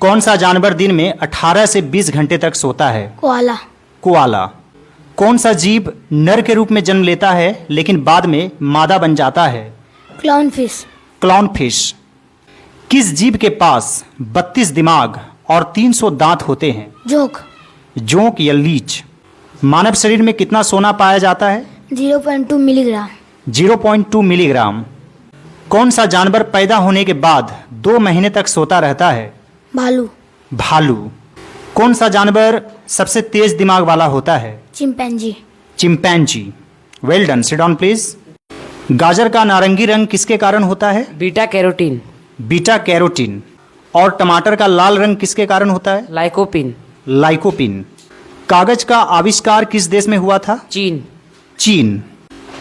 कौन सा जानवर दिन में 18 से 20 घंटे तक सोता है? कोआला। कोआला। कौन सा जीव नर के रूप में जन्म लेता है लेकिन बाद में मादा बन जाता है? Clown fish. Clown fish. किस जीव के पास 32 दिमाग और 300 दांत होते हैं? जोंक। जोंक या लीच। मानव शरीर में कितना सोना पाया जाता है? 0.2 मिलीग्राम। 0.2 मिलीग्राम। कौन सा जानवर पैदा होने के बाद 2 महीने तक सोता रहता है? भालू। भालू। कौन सा जानवर सबसे तेज दिमाग वाला होता है? Chimpanzee. Chimpanzee. Well done, sit down please. गाजर का नारंगी रंग किसके कारण होता है? Beta carotene. Beta carotene. और टमाटर का लाल रंग किसके कारण होता है? लाइकोपिन। लाइकोपिन। कागज का आविष्कार किस देश में हुआ था? चीन। चीन।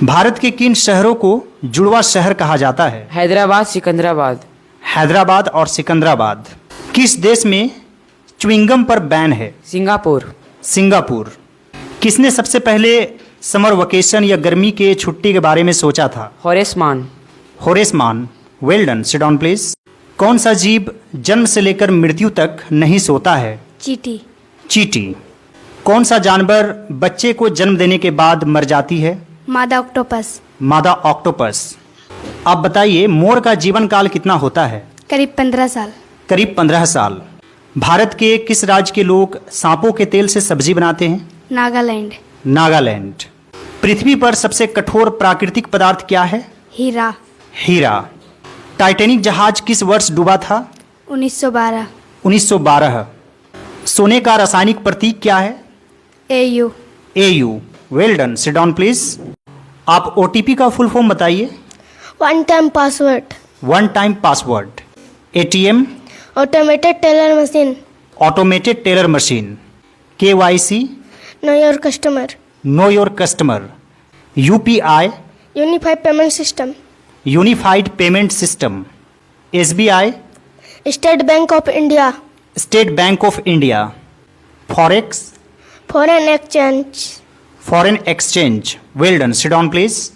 भारत के किन शहरों को जुड़वा शहर कहा जाता है? हैदराबाद, सिकंदराबाद। हैदराबाद और सिकंदराबाद। किस देश में च्युइंगम पर बैन है? सिंगापुर। सिंगापुर। किसने सबसे पहले समर वेकेशन या गर्मी के छुट्टी के बारे में सोचा था? होरेस मान। होरेस मान। Well done, sit down please. कौन सा जीव जन्म से लेकर मृत्यु तक नहीं सोता है? चींटी। चींटी। कौन सा जानवर बच्चे को जन्म देने के बाद मर जाती है? मादा ऑक्टोपस। मादा ऑक्टोपस। आप बताइए, मोर का जीवन काल कितना होता है? करीब 15 साल। करीब 15 साल। भारत के किस राज्य के लोग सांपों के तेल से सब्जी बनाते हैं? नागालैंड। नागालैंड। पृथ्वी पर सबसे कठोर प्राकृतिक पदार्थ क्या है? हीरा। हीरा। टाइटैनिक जहाज किस वर्ष डूबा था? 1912। 1912। सोने का रासायनिक प्रतीक क्या है? AU। AU। Well done, sit down please. आप OTP का फुल फॉर्म बताइए। One time password. One time password. ATM। Automated teller machine. Automated teller machine. KYC। Know your customer. Know your customer. UPI। Unified payment system. Unified payment system. SBI। State bank of India. State bank of India. Forex. Foreign exchange. Foreign exchange. Well done, sit down please.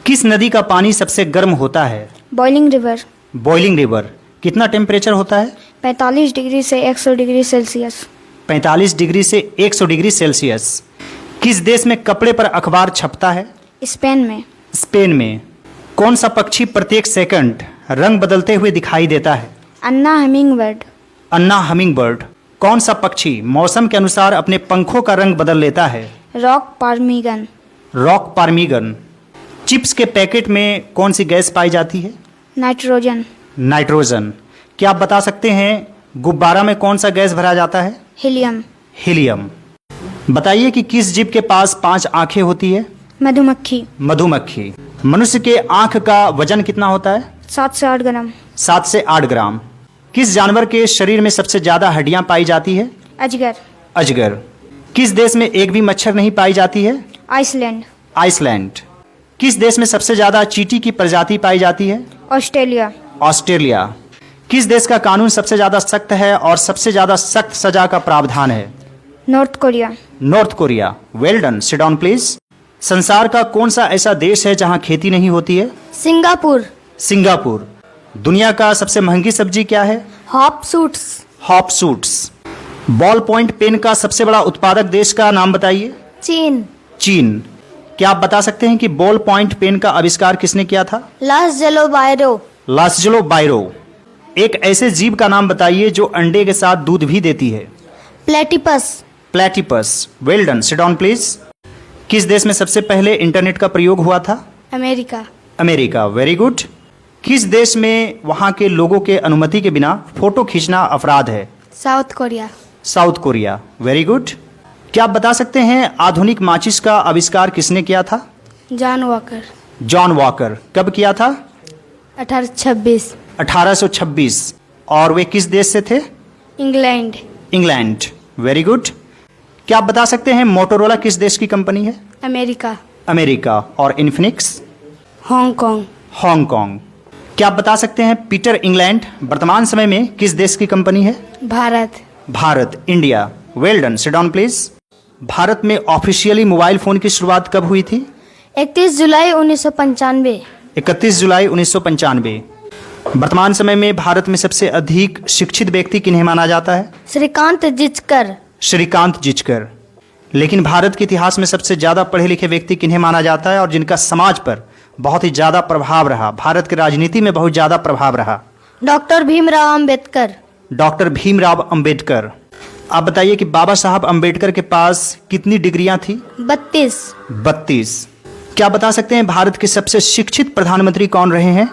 किस नदी का पानी सबसे गर्म होता है? Boiling river. Boiling river. कितना temperature होता है? 45 डिग्री से 100 डिग्री सेल्सियस। 45 डिग्री से 100 डिग्री सेल्सियस। किस देश में कपड़े पर अखबार छपता है? स्पेन में। स्पेन में। कौन सा पक्षी प्रत्येक सेकंड रंग बदलते हुए दिखाई देता है? अन्ना हमिंगबर्ड। अन्ना हमिंगबर्ड। कौन सा पक्षी मौसम के अनुसार अपने पंखों का रंग बदल लेता है? रॉक पार्मिगन। रॉक पार्मिगन। चिप्स के पैकेट में कौन सी गैस पाई जाती है? नाइट्रोजन। नाइट्रोजन। क्या आप बता सकते हैं गुब्बारा में कौन सा गैस भरा जाता है? हीलियम। हीलियम। बताइए कि किस जीव के पास 5 आंखें होती है? मधुमक्खी। मधुमक्खी। मनुष्य के आंख का वजन कितना होता है? 7 से 8 ग्राम। 7 से 8 ग्राम। किस जानवर के शरीर में सबसे ज्यादा हड्डियां पाई जाती है? अजगर। अजगर। किस देश में एक भी मच्छर नहीं पाई जाती है? आइसलैंड। आइसलैंड। किस देश में सबसे ज्यादा चींटी की प्रजाति पाई जाती है? ऑस्ट्रेलिया। ऑस्ट्रेलिया। किस देश का कानून सबसे ज्यादा सख्त है और सबसे ज्यादा सख्त सजा का प्रावधान है? North Korea. North Korea. Well done, sit down please. संसार का कौन सा ऐसा देश है जहां खेती नहीं होती है? सिंगापुर। सिंगापुर। दुनिया का सबसे महंगी सब्जी क्या है? Hop shoots. Hop shoots. Ball point pen का सबसे बड़ा उत्पादक देश का नाम बताइए। चीन। चीन। क्या आप बता सकते हैं कि बॉल पॉइंट पेन का आविष्कार किसने किया था? लास्जेलो बायरो। लास्जेलो बायरो। एक ऐसे जीव का नाम बताइए जो अंडे के साथ दूध भी देती है। Platypus. Platypus. Well done, sit down please. किस देश में सबसे पहले इंटरनेट का प्रयोग हुआ था? अमेरिका। अमेरिका। Very good. किस देश में वहां के लोगों के अनुमति के बिना फोटो खींचना अपराध है? South Korea. South Korea. Very good. क्या आप बता सकते हैं आधुनिक माचिस का आविष्कार किसने किया था? John walker. John walker. कब किया था? 1826। 1826। और वे किस देश से थे? इंग्लैंड। इंग्लैंड। Very good. क्या आप बता सकते हैं मोटोरोला किस देश की कंपनी है? अमेरिका। अमेरिका। और इन्फिनिक्स? हांगकांग। हांगकांग। क्या आप बता सकते हैं पीटर इंग्लैंड वर्तमान समय में किस देश की कंपनी है? Bharat. Bharat, India. Well done, sit down please. Bharat में ऑफिशियली मोबाइल फोन की शुरुआत कब हुई थी? 31 जुलाई 1995। 31 जुलाई 1995। वर्तमान समय में भारत में सबसे अधिक शिक्षित व्यक्ति किन्हें माना जाता है? श्रीकांत जिचकर। श्रीकांत जिचकर। लेकिन भारत के इतिहास में सबसे ज़्यादा पढ़े लिखे व्यक्ति किन्हें माना जाता है और जिनका समाज पर बहुत ही ज़्यादा प्रभाव रहा, भारत की राजनीति में बहुत ज़्यादा प्रभाव रहा? डॉक्टर भीमराव अंबेडकर। डॉक्टर भीमराव अंबेडकर। आप बताइए कि बाबा साहब अंबेडकर के पास कितनी डिग्रियां थी? 32। 32। क्या बता सकते हैं भारत के सबसे शिक्षित प्रधानमंत्री कौन रहे हैं?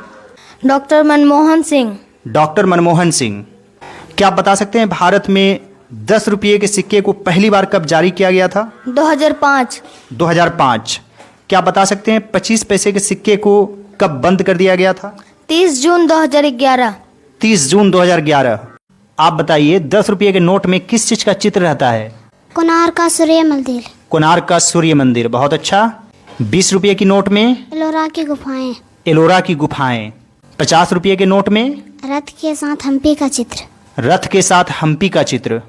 डॉक्टर मनमोहन सिंह। डॉक्टर मनमोहन सिंह। क्या आप बता सकते हैं भारत में 10 रुपये के सिक्के को पहली बार कब जारी किया गया था? 2005। 2005। क्या आप बता सकते हैं 25 पैसे के सिक्के को कब बंद कर दिया गया था? 30 जून 2011। 30 जून 2011। आप बताइए 10 रुपये के नोट में किस चीज का चित्र रहता है? कोणार्क का सूर्य मंदिर। कोणार्क का सूर्य मंदिर। बहुत अच्छा। 20 रुपये की नोट में? एलोरा की गुफाएं। एलोरा की गुफाएं। 50 रुपये के नोट में? रथ के साथ हम्पी का चित्र। रथ के साथ हम्पी का चित्र।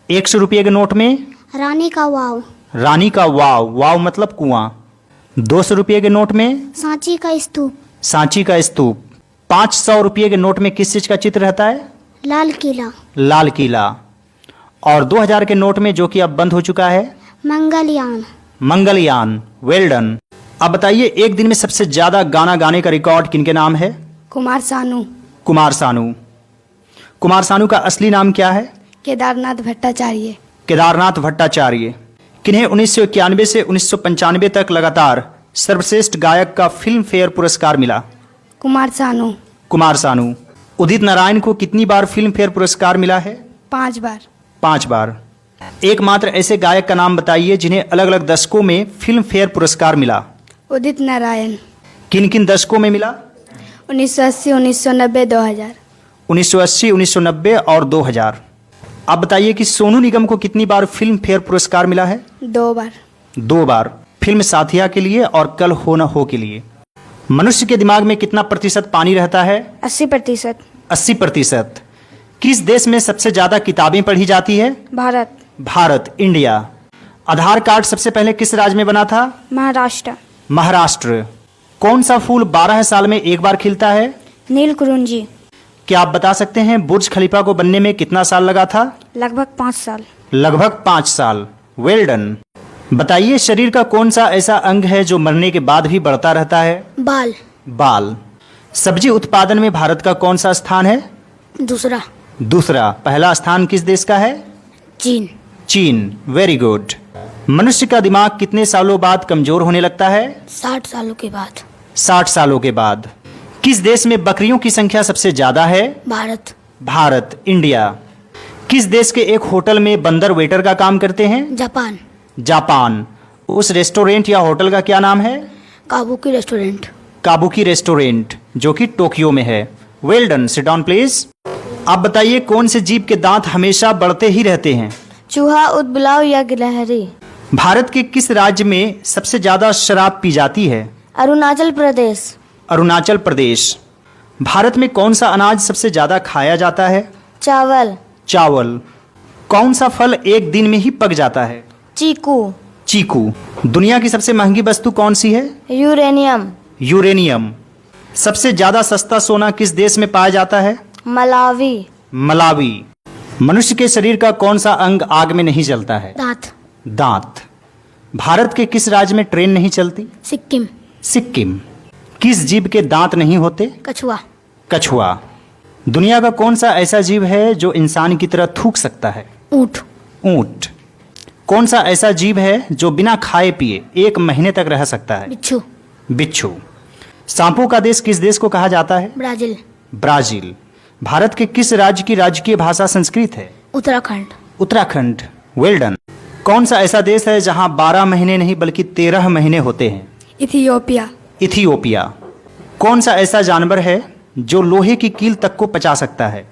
100 रुपये के नोट में? रानी का वाव। रानी का वाव। वाव मतलब कुआं। 200 रुपये के नोट में? सांची का स्तूप। सांची का स्तूप। 500 रुपये के नोट में किस चीज का चित्र रहता है? लाल किला। लाल किला। और 2000 के नोट में, जो कि अब बंद हो चुका है? मंगलयान। मंगलयान। Well done. अब बताइए एक दिन में सबसे ज्यादा गाना गाने का रिकॉर्ड किनके नाम है? कुमार सानू। कुमार सानू। कुमार सानू का असली नाम क्या है? केदारनाथ भट्टाचार्य। केदारनाथ भट्टाचार्य। किन्हें 1991 से 1995 तक लगातार सर्वश्रेष्ठ गायक का फिल्म फेयर पुरस्कार मिला? कुमार सानू। कुमार सानू। उदित नारायण को कितनी बार फिल्म फेयर पुरस्कार मिला है? 5 बार। 5 बार। एकमात्र ऐसे गायक का नाम बताइए जिन्हें अलग अलग दशकों में फिल्म फेयर पुरस्कार मिला? उदित नारायण। किन किन दशकों में मिला? 1980, 1990, 2000। 1980, 1990 और 2000। आप बताइए कि सोनू निगम को कितनी बार फिल्म फेयर पुरस्कार मिला है? 2 बार। 2 बार। फिल्म साथिया के लिए और कल हो न हो के लिए। मनुष्य के दिमाग में कितना प्रतिशत पानी रहता है? 80%। 80%। किस देश में सबसे ज्यादा किताबें पढ़ी जाती है? भारत। भारत, इंडिया। आधार कार्ड सबसे पहले किस राज्य में बना था? महाराष्ट्र। महाराष्ट्र। कौन सा फूल 12 साल में एक बार खिलता है? नीलकुरुंजी। क्या आप बता सकते हैं बुर्ज खलीफा को बनने में कितना साल लगा था? लगभग 5 साल। लगभग 5 साल। Well done. बताइए शरीर का कौन सा ऐसा अंग है जो मरने के बाद भी बढ़ता रहता है? बाल। बाल। सब्जी उत्पादन में भारत का कौन सा स्थान है? दूसरा। दूसरा। पहला स्थान किस देश का है? चीन। चीन। Very good. मनुष्य का दिमाग कितने सालों बाद कमजोर होने लगता है? 60 सालों के बाद। 60 सालों के बाद। किस देश में बकरियों की संख्या सबसे ज्यादा है? भारत। भारत, इंडिया। किस देश के एक होटल में बंदर वेटर का काम करते हैं? जापान। जापान। उस रेस्टोरेंट या होटल का क्या नाम है? Kabuki restaurant. काबुकी रेस्टोरेंट, जो कि टोक्यो में है। Well done. Sit down please. आप बताइए कौन से जीव के दांत हमेशा बढ़ते ही रहते हैं? चूहा, उदबिलाव या गिलहरी। भारत के किस राज्य में सबसे ज्यादा शराब पी जाती है? अरुणाचल प्रदेश। अरुणाचल प्रदेश। भारत में कौन सा अनाज सबसे ज्यादा खाया जाता है? चावल। चावल। कौन सा फल एक दिन में ही पक जाता है? चीकू। चीकू। दुनिया की सबसे महंगी वस्तु कौन सी है? यूरेनियम। यूरेनियम। सबसे ज्यादा सस्ता सोना किस देश में पाया जाता है? मलावी। मलावी। मनुष्य के शरीर का कौन सा अंग आग में नहीं जलता है? दांत। दांत। भारत के किस राज्य में ट्रेन नहीं चलती? सिक्किम। सिक्किम। किस जीव के दांत नहीं होते? कछुआ। कछुआ। दुनिया का कौन सा ऐसा जीव है जो इंसान की तरह थूक सकता है? ऊंट। ऊंट। कौन सा ऐसा जीव है जो बिना खाए पिए 1 महीने तक रह सकता है? बिच्छू। बिच्छू। सांपों का देश किस देश को कहा जाता है? ब्राजील। ब्राजील। भारत के किस राज्य की राजकीय भाषा संस्कृत है? उत्तराखंड। उत्तराखंड। Well done. कौन सा ऐसा देश है जहां 12 महीने नहीं बल्कि 13 महीने होते हैं? इथियोपिया। इथियोपिया। कौन सा ऐसा जानवर है जो लोहे की कील तक को पचा सकता है?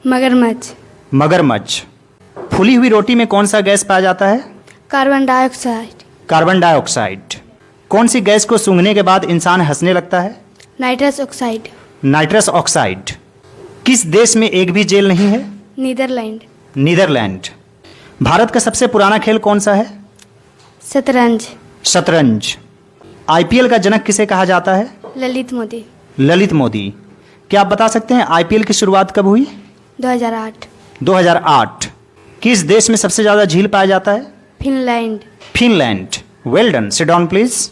मगरमच्छ। मगरमच्छ। फूली हुई रोटी में कौन सा गैस पाया जाता है? Carbon dioxide. Carbon dioxide. कौन सी गैस को सूंघने के बाद इंसान हंसने लगता है? Nitrous oxide. Nitrous oxide. किस देश में एक भी जेल नहीं है? नीदरलैंड। नीदरलैंड। भारत का सबसे पुराना खेल कौन सा है? शतरंज। शतरंज। आईपीएल का जनक किसे कहा जाता है? ललित मोदी। ललित मोदी। क्या आप बता सकते हैं आईपीएल की शुरुआत कब हुई? 2008 2008। किस देश में सबसे ज्यादा झील पाया जाता है? Finland Finland. Well done, sit down please.